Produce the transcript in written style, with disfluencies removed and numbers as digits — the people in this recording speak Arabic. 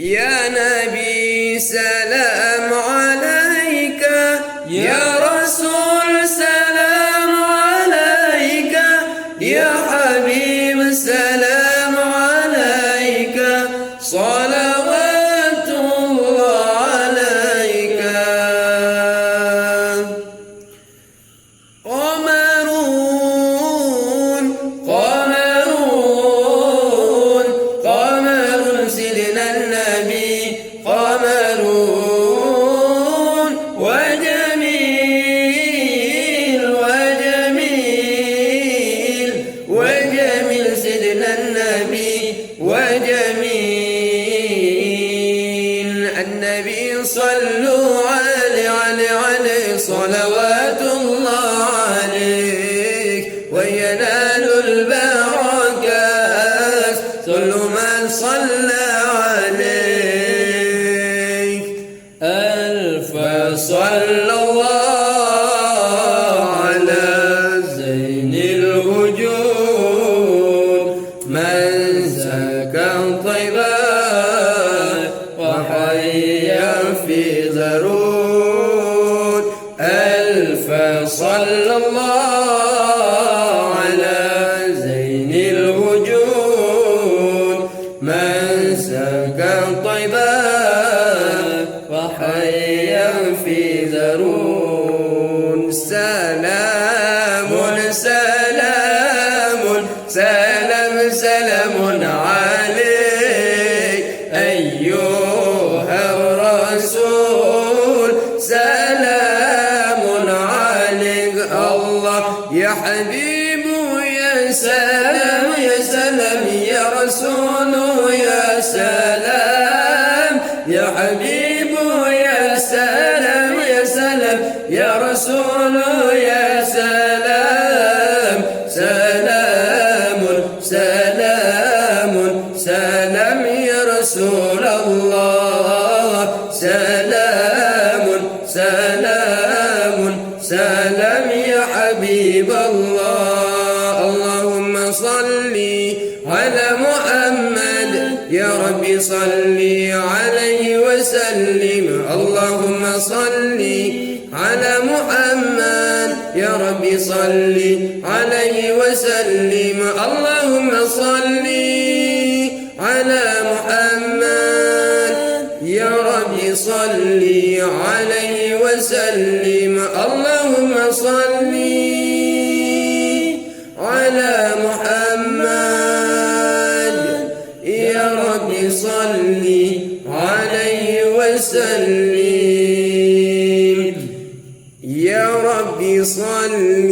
يا نبي سلام عليك، يا رسول سلام عليك، يا حبيب سلام عليك، صلوات الله عليك. قمر سيدنا النبي، قمرون وجميل سيدنا النبي وجميل. النبي صلوا عليه صلوات الله عليك، وينال البركات كل من صلى عليك. ألف صلى الله على زين الوجود، من زكى طيبات وحيا في ذرود. ألف صلى الله على زين الوجود، من سكى طيبات وحيا في ذرون. سلام سلام سلام سلام عليك أيها الرسول، سلام عليك الله يا حبيب، يا سلام يا سلام يا رسول، يا سلام يا حبيب، يا سلام يا سلام يا رسول، يا سلام سلام سلام سلام يا رسول الله، سلام سلام سلام يا حبيب الله. اللهم صل على محمد يا ربي، صل عليه وسلم. اللهم صل على محمد يا ربي، صل عليه وسلم. اللهم صل على محمد يا ربي، صل عليه وسلم. اللهم صل على محمد يا ربي، صل عليه وسلم. يا ربي صل